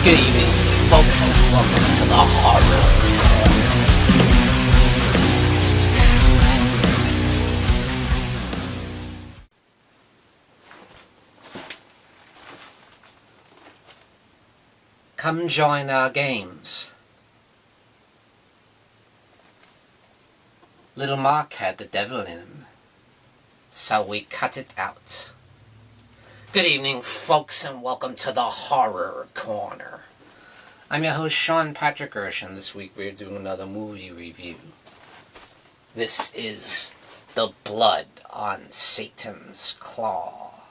Good evening, folks, and welcome to the Horror Corner. Come join our games. Little Mark had the devil in him, so we cut it out. Good evening, folks, and welcome to the Horror Corner. I'm your host, Sean Erschen. This week we're doing another movie review. This is The Blood on Satan's Claw.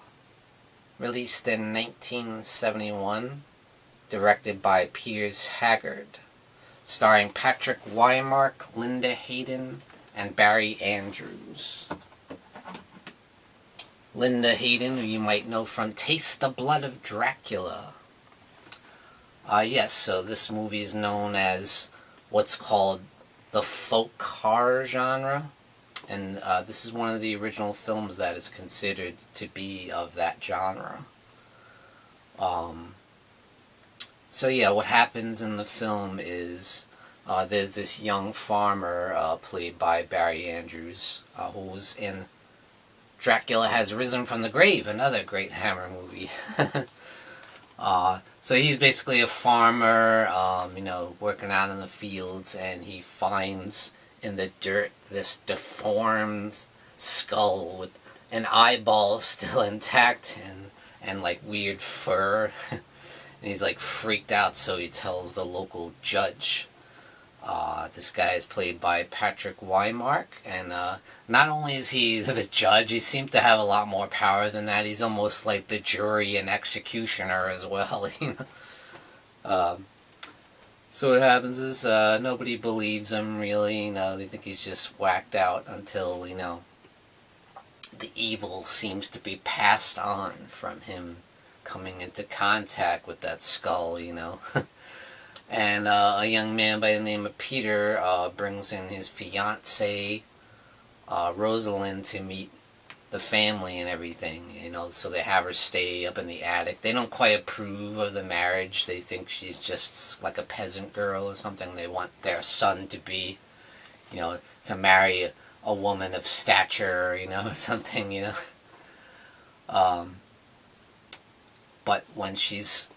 Released in 1971, directed by Piers Haggard, starring Patrick Wymark, Linda Hayden, and Barry Andrews. Linda Hayden, who you might know from Taste the Blood of Dracula. Yes, so this movie is known as what's called the folk horror genre. And this is one of the original films that is considered to be of that genre. So yeah, what happens in the film is there's this young farmer played by Barry Andrews who's in Dracula Has Risen from the Grave, another great Hammer movie. So he's basically a farmer, working out in the fields, and he finds in the dirt this deformed skull with an eyeball still intact and like weird fur. And he's like freaked out, so he tells the local judge. This guy is played by Patrick Wymark, and not only is he the judge, he seems to have a lot more power than that. He's almost like the jury and executioner as well. So what happens is nobody believes him, really. They think he's just whacked out until, the evil seems to be passed on from him coming into contact with that skull, And a young man by the name of Peter brings in his fiancée, Rosalind, to meet the family and everything, so they have her stay up in the attic. They don't quite approve of the marriage. They think she's just like a peasant girl or something. They want their son to be, to marry a woman of stature, or something, But when she's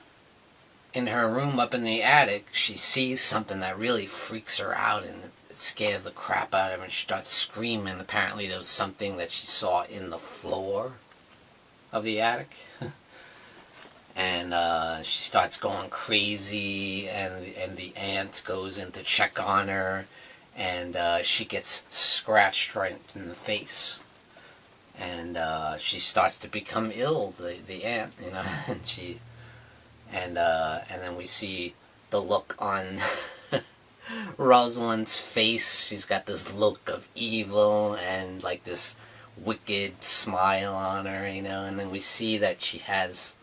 in her room up in the attic, she sees something that really freaks her out, and it scares the crap out of her, and she starts screaming. Apparently there was something that she saw in the floor of the attic. And she starts going crazy, and the aunt goes in to check on her, and she gets scratched right in the face. And she starts to become ill, the aunt, and then we see the look on Rosalind's face. She's got this look of evil and like this wicked smile on her, and then we see that she has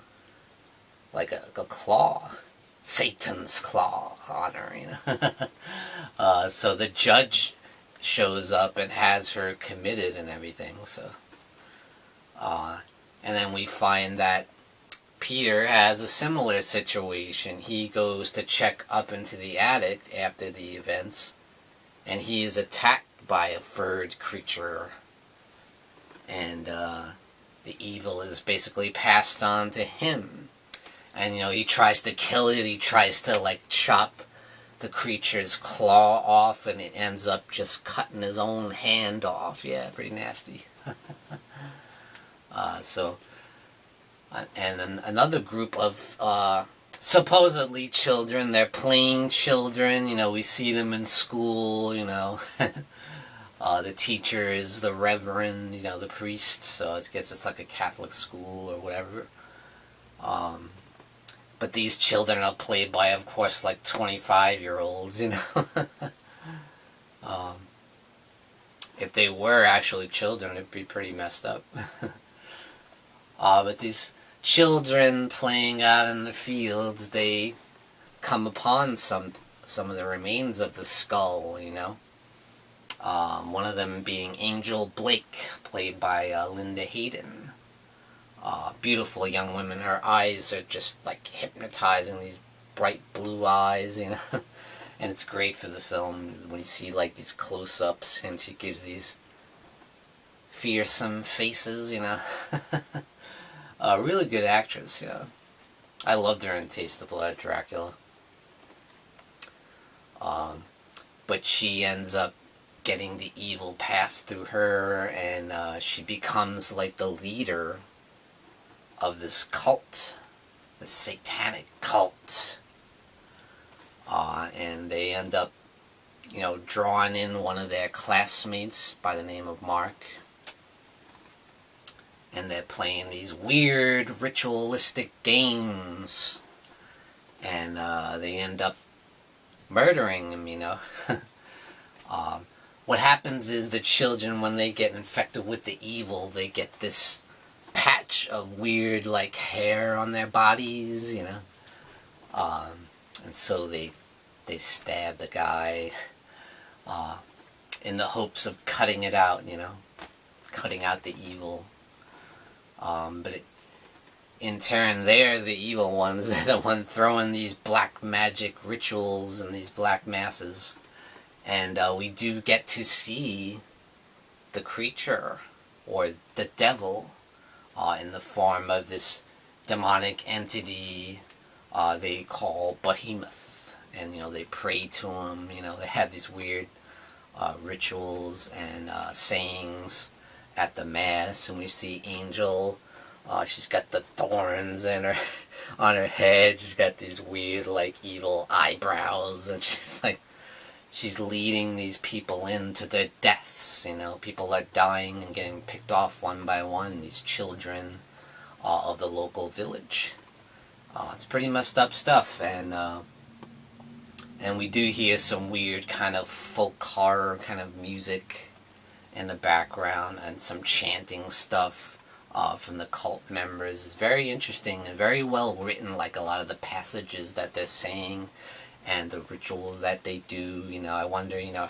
like a claw, Satan's claw on her, so the judge shows up and has her committed and everything, so, and then we find that Peter has a similar situation. He goes to check up into the attic after the events, and he is attacked by a furred creature, and the evil is basically passed on to him. And he tries to kill it. He tries to like chop the creature's claw off, and it ends up just cutting his own hand off. Yeah, pretty nasty. And another group of supposedly children, they're playing children, we see them in school, the teacher is the reverend, the priest, so I guess it's like a Catholic school or whatever. But these children are played by, of course, like 25-year-olds, If they were actually children, it'd be pretty messed up. But these children playing out in the fields, they come upon some of the remains of the skull, One of them being Angel Blake, played by Linda Hayden. Beautiful young woman. Her eyes are just like hypnotizing, these bright blue eyes, you know. And it's great for the film when you see like these close-ups and she gives these fearsome faces, you know. A really good actress, you know. I loved her in Taste of Blood, Dracula. But she ends up getting the evil passed through her, and she becomes like the leader of this cult, this satanic cult. And they end up, you know, drawing in one of their classmates by the name of Mark. And they're playing these weird ritualistic games. And they end up murdering him, you know. What happens is the children, when they get infected with the evil, they get this patch of weird, like, hair on their bodies, you know. And so they stab the guy in the hopes of cutting it out, you know. Cutting out the evil. But in turn, they're the evil ones. They're the one throwing these black magic rituals and these black masses. And we do get to see the creature, or the devil, in the form of this demonic entity they call Behemoth. And, you know, they pray to him, you know, they have these weird rituals and sayings at the Mass. And we see Angel, she's got the thorns in her, on her head, she's got these weird, like, evil eyebrows, and she's like, she's leading these people into their deaths, you know. People are dying and getting picked off one by one, these children of the local village. It's pretty messed up stuff, and we do hear some weird kind of folk horror kind of music in the background, and some chanting stuff from the cult members. It's very interesting and very well written, like a lot of the passages that they're saying and the rituals that they do. You know, I wonder, you know,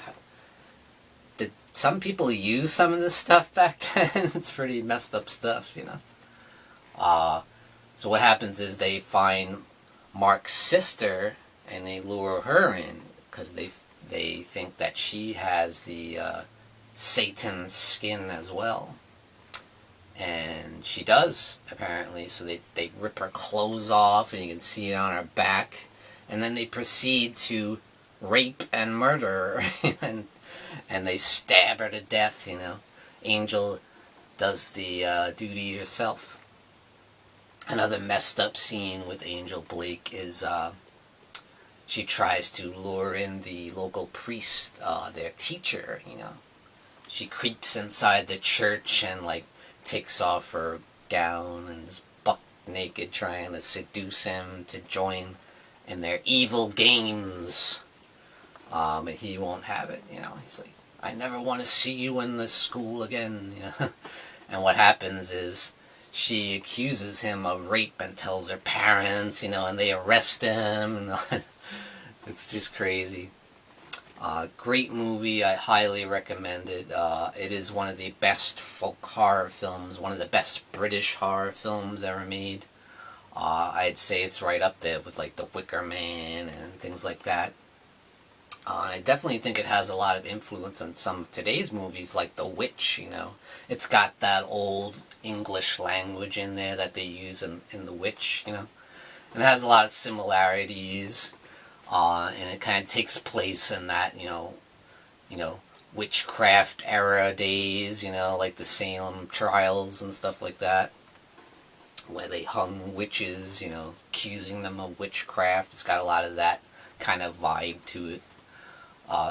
did some people use some of this stuff back then? It's pretty messed up stuff, you know. So what happens is they find Mark's sister and they lure her in because they think that she has the Satan's skin as well. And she does, apparently. So they rip her clothes off, and you can see it on her back. And then they proceed to rape and murder her, and they stab her to death, you know. Angel does the duty herself. Another messed up scene with Angel Blake is she tries to lure in the local priest, their teacher, you know. She creeps inside the church and, like, takes off her gown and is buck naked trying to seduce him to join in their evil games. But he won't have it, you know. He's like, I never want to see you in this school again, you know. And what happens is she accuses him of rape and tells her parents, you know, and they arrest him. And it's just crazy. Great movie. I highly recommend it. It is one of the best folk horror films, one of the best British horror films ever made. I'd say it's right up there with, like, The Wicker Man and things like that. I definitely think it has a lot of influence on some of today's movies, like The Witch, you know. It's got that old English language in there that they use in The Witch, you know. And it has a lot of similarities, and it kind of takes place in that, you know, witchcraft era days, you know, like the Salem trials and stuff like that, where they hung witches, you know, accusing them of witchcraft. It's got a lot of that kind of vibe to it.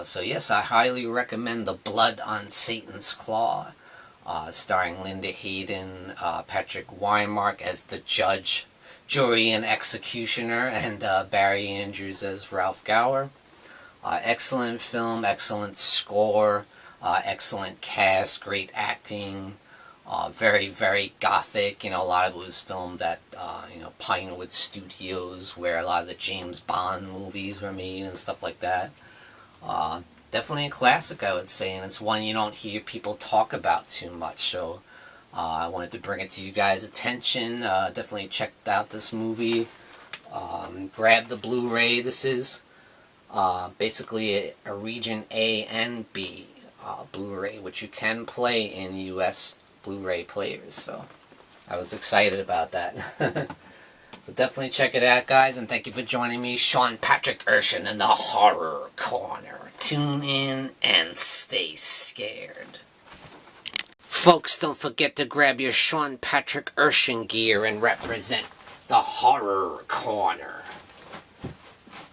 So yes, I highly recommend The Blood on Satan's Claw, starring Linda Hayden, Patrick Weinmark as the judge, jury, and executioner, and Barry Andrews as Ralph Gower. Excellent film, excellent score, excellent cast, great acting, very, very gothic. You know, a lot of it was filmed at, Pinewood Studios, where a lot of the James Bond movies were made and stuff like that. Definitely a classic, I would say, and it's one you don't hear people talk about too much, so I wanted to bring it to you guys' attention. Definitely check out this movie. Grab the Blu-ray. This is basically a Region A and B Blu-ray, which you can play in US Blu-ray players. So I was excited about that. So definitely check it out, guys, and thank you for joining me, Sean Patrick Erschen, in the Horror Corner. Tune in and stay scared. Folks, don't forget to grab your Sean Patrick Erschen gear and represent the Horror Corner.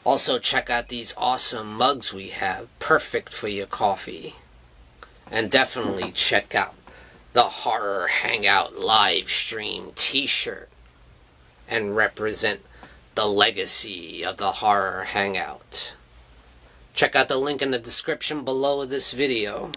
Also, check out these awesome mugs we have, perfect for your coffee. And definitely check out the Horror Hangout live stream t-shirt and represent the legacy of the Horror Hangout. Check out the link in the description below this video.